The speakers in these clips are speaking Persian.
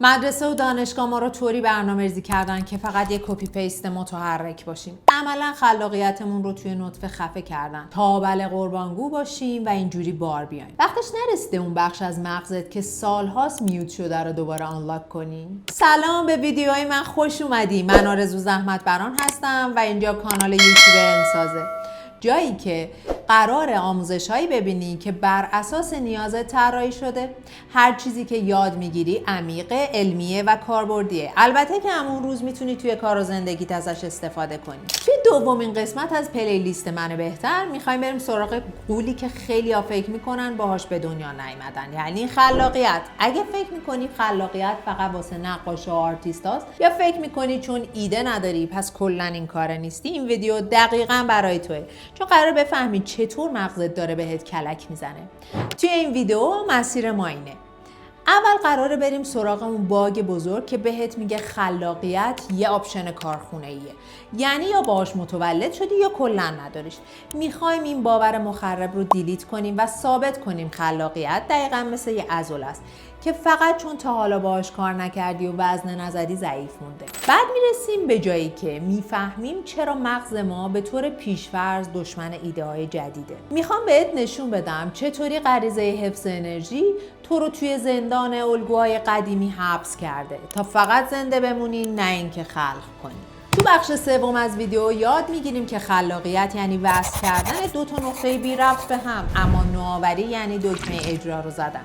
مدرسه و دانشگاه ما رو طوری برنامه‌ریزی کردن که فقط یه کپی پیست متحرک باشیم. عملا خلاقیتمون رو توی نطفه خفه کردن تا بله قربانگو باشیم و اینجوری بار بیایم. وقتش نرسیده اون بخش از مغزت که سالهاست میوت شده رو دوباره آنلاک کنیم. سلام، به ویدیوهای من خوش اومدی. من آرزو زحمت بران هستم و اینجا کانال یوتیوب علمسازه، جایی که قرار آموزش‌هایی ببینی که بر اساس نیازت طراحی شده. هر چیزی که یاد میگیری عمیقه، علمیه و کاربردیه. البته که همون روز میتونی توی کار و زندگیت ازش استفاده کنی. توی دومین قسمت از پلیلیست من بهتر میخوایم بریم سراغ قولی که خیلی‌ها فکر میکنن باهاش به دنیا نیومدن، یعنی خلاقیت. اگه فکر میکنی خلاقیت فقط واسه نقاشا و آرتیستاست، یا فکر میکنی چون ایده نداری پس کلا این کار نیستی، این ویدیو دقیقاً برای توئه. چون قراره بفهمی چطور مغزت داره بهت کلک میزنه. توی این ویدیو مسیر ما اینه. اول قراره بریم سراغ اون باگ بزرگ که بهت میگه خلاقیت یه آپشن کارخونه ایه، یعنی یا باهاش متولد شدی یا کلا نداریش. میخوایم این باور مخرب رو دیلیت کنیم و ثابت کنیم خلاقیت دقیقاً مثل یه عضله است که فقط چون تا حالا باهاش کار نکردی و وزن نزدی ضعیف مونده. بعد میرسیم به جایی که میفهمیم چرا مغز ما به طور پیش‌فرض دشمن ایده‌های جدیده. میخوام بهت نشون بدم چطوری غریزه حفظ انرژی تو رو توی زندان الگوهای قدیمی حبس کرده تا فقط زنده بمونی، نه اینکه خلق کنی. تو بخش سوم از ویدیو یاد میگیریم که خلاقیت یعنی وصل کردن دو تا نقطه بی ربط به هم، اما نوآوری یعنی دکمه اجرا رو زدن.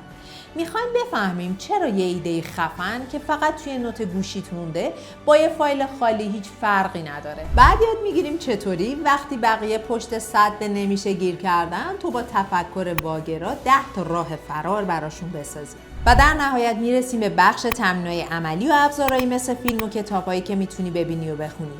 میخوایم بفهمیم چرا یه ایده خفن که فقط توی نوت گوشیت مونده با یه فایل خالی هیچ فرقی نداره. بعد یاد میگیریم چطوری وقتی بقیه پشت سد نمیشه گیر کردن، تو با تفکر واگرا 10 تا راه فرار براشون بسازی. و در نهایت میرسیم به بخش تمرینای عملی و ابزارهایی مثل فیلم و کتابایی که میتونی ببینی و بخونی.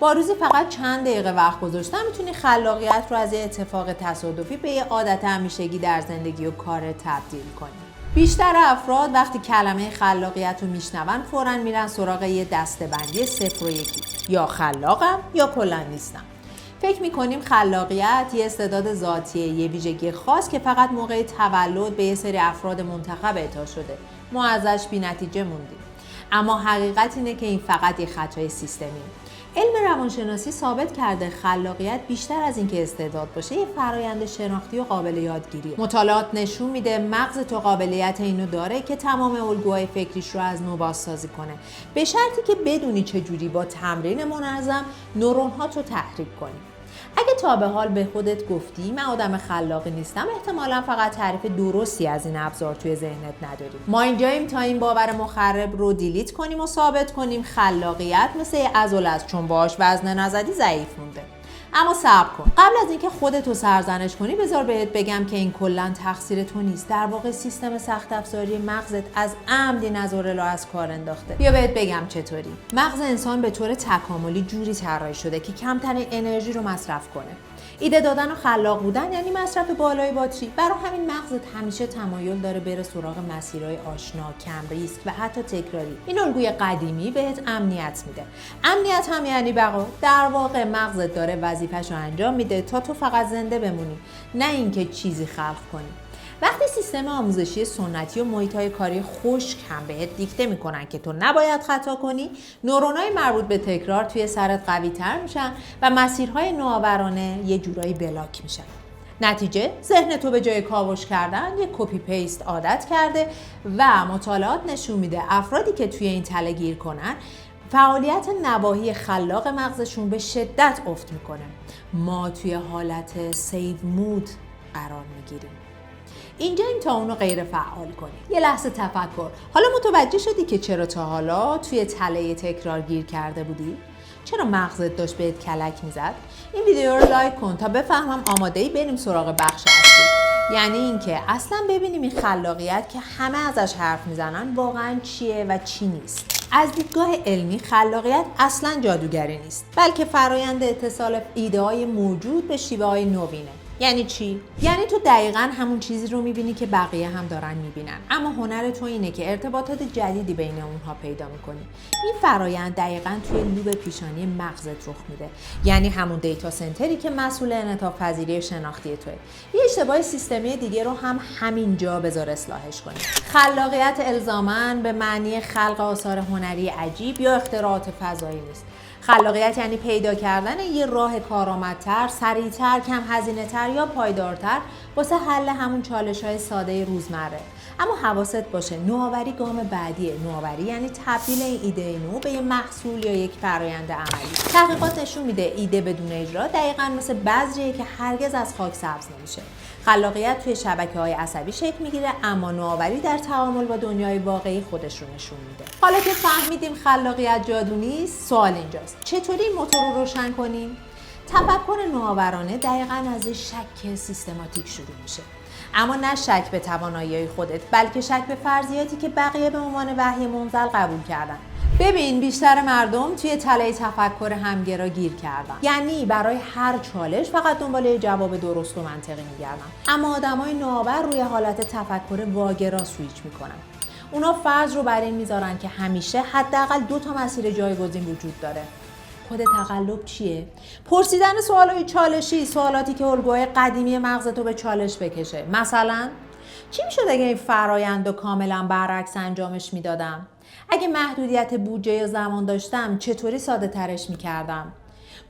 با روزی فقط چند دقیقه وقت گذاشتن میتونی خلاقیت رو از یه اتفاق تصادفی به یه عادت همیشگی در زندگی و کار تبدیل کنی. بیشتر افراد وقتی کلمه خلاقیت رو میشنون فوراً میرن سراغ یه دسته‌بندی 0 و 1، یا خلاقم یا کلاً نیستم. فکر میکنیم خلاقیت یه استعداد ذاتیه، یه ویژگی خاص که فقط موقع تولد به یه سری افراد منتخب اعطا شده. ما ازش بی‌نتیجه موندیم. اما حقیقت اینه که این فقط یه خطای سیستمیه. علم روانشناسی ثابت کرده خلاقیت بیشتر از اینکه استعداد باشه یه فرآیند شناختی و قابل یادگیریه. مطالعات نشون میده مغز تو قابلیت اینو داره که تمام الگوهای فکریش رو از نو بازسازی کنه، به شرطی که بدونی چجوری با تمرین منظم نورون‌هات رو تحریک کنی. اگه تا به حال به خودت گفتی من آدم خلاقی نیستم، احتمالاً فقط تعریف درستی از این ابزار توی ذهنت نداری. ما اینجاییم تا این باور مخرب رو دیلیت کنیم و ثابت کنیم خلاقیت مثل یه عضله است، چون باهاش وزن نزدی ضعیف مونده. اما صبر کن، قبل از اینکه خودتو سرزنش کنی بذار بهت بگم که این کلاً تقصیر تو نیست. در واقع سیستم سخت افزاری مغزت از عمد این عضله از کار انداخته. بیا بهت بگم چطوری. مغز انسان به طور تکاملی جوری طراحی شده که کمترین انرژی رو مصرف کنه. ایده دادن و خلاق بودن یعنی مصرف بالای باتری. برای همین مغزت همیشه تمایل داره بره سراغ مسیرهای آشنا، کم ریسک و حتی تکراری. این الگوی قدیمی بهت امنیت میده. امنیت هم یعنی بقا. در واقع مغزت داره وظیفه‌شو انجام میده تا تو فقط زنده بمونی، نه اینکه چیزی خلق کنی. وقتی سیستم آموزشی سنتی و محیط‌های کاری خشک هم بهت دیکته میکنن که تو نباید خطا کنی، نورونای مربوط به تکرار توی سرت قوی‌تر میشن و مسیرهای نوآورانه یه جورایی بلاک میشن. نتیجه ذهن تو به جای کاوش کردن یه کپی پیست عادت کرده و مطالعات نشون میده افرادی که توی این تله گیر کنن فعالیت نواحی خلاق مغزشون به شدت افت میکنه. ما توی حالت سیو مود قرار میگیریم. اینجاییم تا اونو غیر فعال کنی. یه لحظه تفکر. حالا متوجه شدی که چرا تا حالا توی تله تکرار گیر کرده بودی؟ چرا مغزت داشت بهت کلک میزد؟ این ویدیو رو لایک کن تا بفهمم آماده‌ای بریم سراغ بخش اصلی. یعنی اینکه اصلا ببینیم این خلاقیت که همه ازش حرف میزنن واقعا چیه و چی نیست. از دیدگاه علمی خلاقیت اصلا جادوگری نیست، بلکه فرایند اتصال ایده‌های موجود به شیوه‌های نوینه. یعنی چی؟ یعنی تو دقیقاً همون چیزی رو میبینی که بقیه هم دارن میبینن، اما هنر تو اینه که ارتباطات جدیدی بین اونها پیدا میکنی. این فرایند دقیقاً توی لوب پیشانی مغزت رخ میده، یعنی همون دیتا سنتری که مسئول انعطاف پذیری شناختی توئه. یه اشتباه سیستمی دیگه رو هم همینجا بذار اصلاحش کنی. خلاقیت الزاماً به معنی خلق آثار هنری عجیب یا اختراعات فضایی نیست. خلاقیت یعنی پیدا کردن یه راه کارآمدتر، سریعتر، کم هزینه‌تر یا پایدارتر واسه حل همون چالش‌های ساده روزمره. اما حواست باشه نوآوری گام بعدیه. نوآوری یعنی تبدیل این ایده نو به یه محصول یا یک فرآیند عملی. تحقیقات نشون میده ایده بدون اجرا دقیقاً مثل بذریه که هرگز از خاک سبز نمیشه. خلاقیت توی شبکه‌های عصبی شکل میگیره، اما نوآوری در تعامل با دنیای واقعی خودش رو نشون میده. حالا که فهمیدیم خلاقیت جادو نیست، سوال اینجاست چطوری این موتور رو روشن کنیم؟ تفکر نوآورانه دقیقاً از شک سیستماتیک شروع میشه، اما نه شک به توانایی خودت، بلکه شک به فرضیاتی که بقیه به عنوان وحی منزل قبول کردن. ببین بیشتر مردم توی تله تفکر همگرا گیر کردن، یعنی برای هر چالش فقط دنبال یه جواب درست و منطقی میگردن. اما آدمای نوآور روی حالت تفکر واگرا سویچ میکنن. اونا فرض رو بر این میذارن که همیشه حداقل 2 تا مسیر جایگزین وجود داره. خود تقلب چیه؟ پرسیدن سوالای چالشی، سوالاتی که الگوهای قدیمی مغزتو به چالش بکشه. مثلا چی میشد اگه این فرآیند رو کاملا برعکس انجامش میدادم؟ اگه محدودیت بودجه یا زمان داشتم چطوری ساده ترش میکردم؟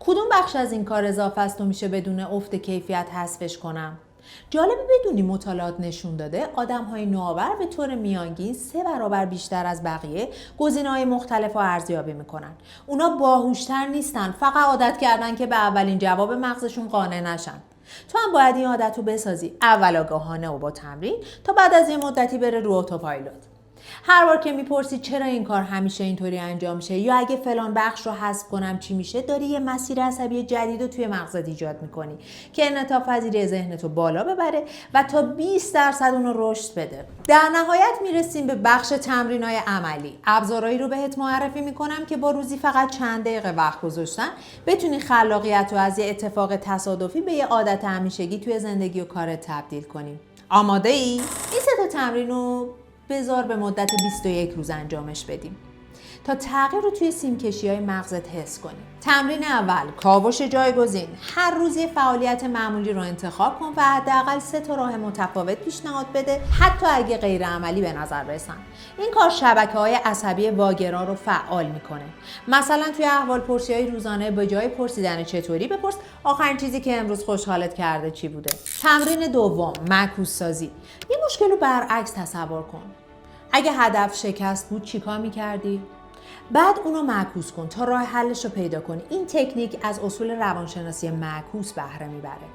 کدوم بخش از این کار اضافه است و میشه بدون افت کیفیت حذفش کنم؟ جالبه بدونی مطالعات نشون داده آدم‌های نوآور به طور میانگین 3 برابر بیشتر از بقیه گزینه‌های مختلف رو ارزیابی میکنن. اونا باهوشتر نیستن، فقط عادت کردن که به اولین جواب مغزشون قانع نشن. تو هم باید این عادت رو بسازی، اول آگاهانه و با تمرین، تا بعد از یه مدتی بره رو اتوپایلوت. هر بار که میپرسی چرا این کار همیشه اینطوری انجام میشه یا اگه فلان بخش رو حذف کنم چی میشه، داری یه مسیر عصبی جدید رو توی مغزت ایجاد میکنی که انعطاف پذیری ذهنتو بالا ببره و تا 20% اون رو رشد بده. در نهایت میرسیم به بخش تمرینای عملی. ابزارهایی رو بهت معرفی میکنم که با روزی فقط چند دقیقه وقت گذاشتن بتونی خلاقیت رو از یه اتفاق تصادفی به یه عادت همیشگی توی زندگی و کارت تبدیل کنی. آماده ای؟ این 3 تا تمرین رو بذار به مدت 21 روز انجامش بدیم تا تغییر رو توی سیمکشی‌های مغزت حس کنی. تمرین اول، کاوش جایگزین. هر روز یه فعالیت معمولی رو انتخاب کن و حداقل 3 تا راه متفاوت پیشنهاد بده، حتی اگه غیر عملی به نظر برسن. این کار شبکه‌های عصبی واگرا رو فعال میکنه. مثلا توی احوالپرسی‌های روزانه به جای پرسیدن چطوری بپرس آخرین چیزی که امروز خوشحالت کرده چی بوده. تمرین دوم، معکوس سازی. یه مشکل رو برعکس تصور کن. اگه هدف شکست بود چیکار می‌کردی؟ بعد اونو معکوس کن تا راه حلش رو پیدا کنی. این تکنیک از اصول روانشناسی معکوس بهره میبره.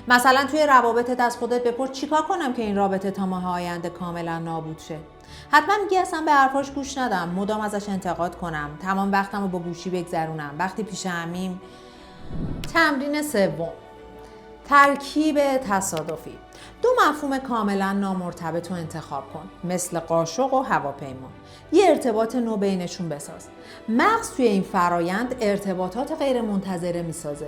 مثلا توی روابطت از خودت بپرس چیکار کنم که این رابطه تا ماه آینده کاملا نابود شه. حتما میگی اصلا به حرفاش گوش ندم، مدام ازش انتقاد کنم، تمام وقتمو با گوشی بگذرونم، وقتی پیش همیم. تمرین سوم، ترکیب تصادفی. 2 مفهوم کاملا نامرتبط رو انتخاب کن، مثل قاشق و هواپیما. یه ارتباط نو بینشون بساز. مغز توی این فرایند ارتباطات غیر منتظره میسازه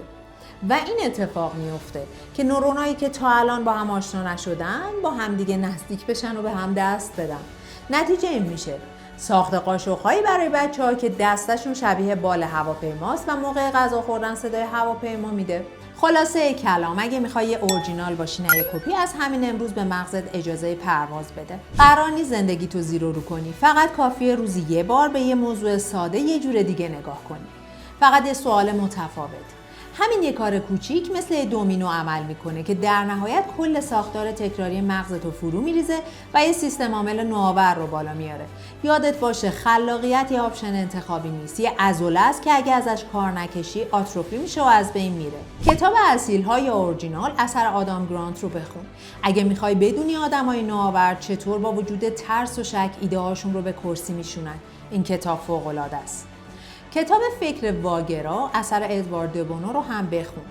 و این اتفاق میفته که نورونایی که تا الان با هم آشنا نشدن با هم دیگه نزدیک بشن و به هم دست بدن. نتیجه این میشه ساخت قاشق‌هایی برای بچه‌ها که دستشون شبیه بال هواپیماست و موقع غذا خوردن صدای هواپیما میده. خلاصه کلام، اگه میخوای یه اورجینال باشی نه یه کپی، از همین امروز به مغزت اجازه پرواز بده. قرار نیست زندگی تو زیرو رو کنی، فقط کافیه روزی یه بار به یه موضوع ساده یه جور دیگه نگاه کنی. فقط یه سوال متفاوت. همین یه کار کوچیک مثل یه دومینو عمل میکنه که در نهایت کل ساختار تکراری مغزت رو فرو میریزه و یه سیستم عامل نوآور رو بالا میاره. یادت باشه خلاقیت یه آپشن انتخابی نیست، یه عضله است که اگه ازش کار نکشی آتروفی میشه و از بین میره. کتاب اصیل‌ها یا اورجینال اثر آدام گرانت رو بخون. اگه میخوای بدونی آدمای نوآور چطور با وجود ترس و شک ایده‌هاشون رو به کرسی میشونن، این کتاب فوق‌العاده است. کتاب فکر واگرا اثر ادوارد دبونو رو هم بخون،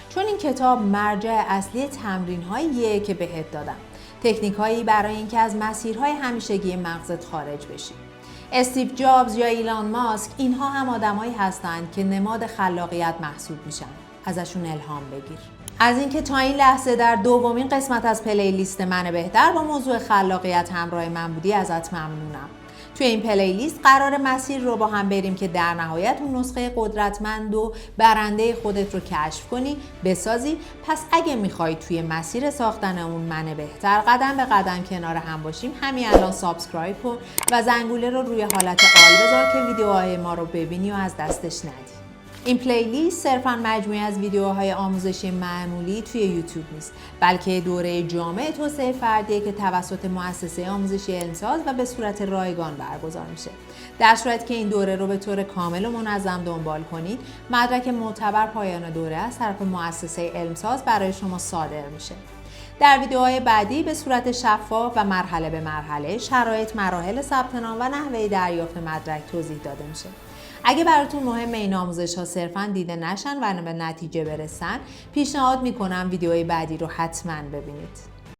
چون این کتاب مرجع اصلی تمرین‌هاییه که بهت دادم، تکنیک‌هایی برای اینکه از مسیرهای همیشگی مغزت خارج بشی. استیو جابز یا ایلان ماسک، اینها هم آدمایی هستند که نماد خلاقیت محسوب میشن. ازشون الهام بگیر. از اینکه تا این لحظه در دومین قسمت از پلیلیست من بهتر با موضوع خلاقیت همراه من بودی ازت ممنونم. توی این پلیلیست قرار مسیر رو با هم بریم که در نهایت اون نسخه قدرتمند و برنده خودت رو کشف کنی، بسازی. پس اگه میخوای توی مسیر ساختن اون من بهتر قدم به قدم کنار هم باشیم، همین الان سابسکرایب کن و زنگوله رو روی حالت آل بذار که ویدیوهای ما رو ببینی و از دستش ندی. این پلیلیست صرفاً مجموعه از ویدیوهای آموزشی معمولی توی یوتیوب نیست، بلکه دوره جامع توسعه فردیه که توسط مؤسسه آموزشی علمساز و به صورت رایگان برگزار میشه. در صورتی که این دوره رو به طور کامل و منظم دنبال کنید، مدرک معتبر پایان دوره از طرف مؤسسه علمساز برای شما صادر میشه. در ویدیوهای بعدی به صورت شفاف و مرحله به مرحله شرایط، مراحل ثبت نام و نحوه دریافت مدرک توضیح داده میشه. اگه براتون مهمه این آموزش‌ها صرفاً دیده نشن و به نتیجه برسن، پیشنهاد میکنم ویدیوهای بعدی رو حتماً ببینید.